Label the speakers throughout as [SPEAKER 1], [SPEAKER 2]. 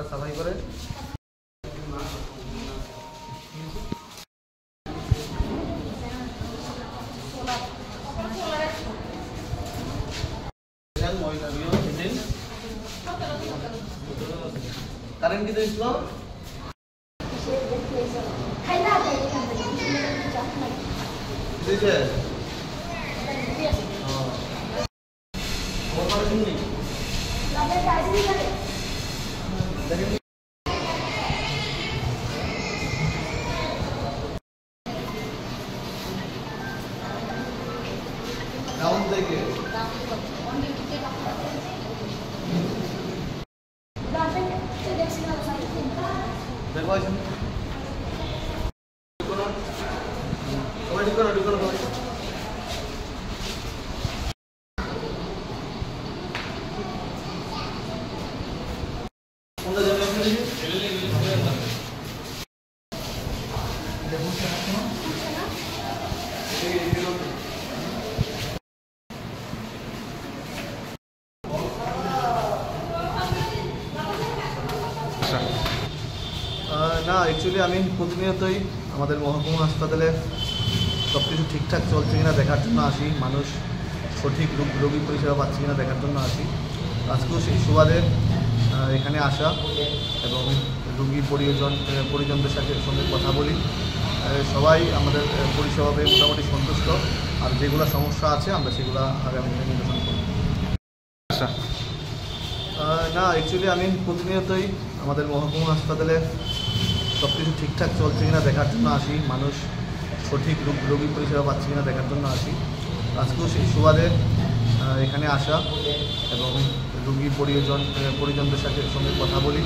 [SPEAKER 1] সাফাই করে কারেন্ট কি দিয়েছিল দিয়েছে ডাউন থেকে দেখো সবাই ঢুকানো সবাই না অ্যাকচুয়ালি আমি প্রতিনিয়তই আমাদের মহকুমা হাসপাতালে সব কিছু ঠিকঠাক চলছে কিনা দেখার জন্য আসি, মানুষ সঠিক রোগী পরিষেবা পাচ্ছে কিনা দেখার জন্য আসি। আজকেও সেই সুবাদে এখানে আসা এবং রোগী পরিজনদের সঙ্গে কথা বলি। সবাই আমাদের পরিষেবা পেয়ে মোটামুটি সন্তুষ্ট, আর যেগুলো সমস্যা আছে আমরা সেগুলো আগামী দিনে নিরসন করব। না অ্যাকচুয়ালি আমি প্রতিনিয়তই আমাদের মহকুমা হাসপাতালে সব কিছু ঠিকঠাক চলছে কিনা দেখার জন্য আসি, মানুষ সঠিক রোগী পরিষেবা পাচ্ছে কিনা দেখার জন্য আসি। আজকেও সেই সুবাদে এখানে আসা এবং রোগী পরিজনদের সঙ্গে কথা বলি।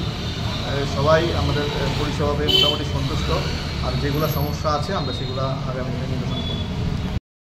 [SPEAKER 1] সবাই আমাদের পরিষেবা পেয়ে মোটামুটি সন্তুষ্ট, আর যেগুলো সমস্যা আছে আমরা সেগুলো আগামী দিনে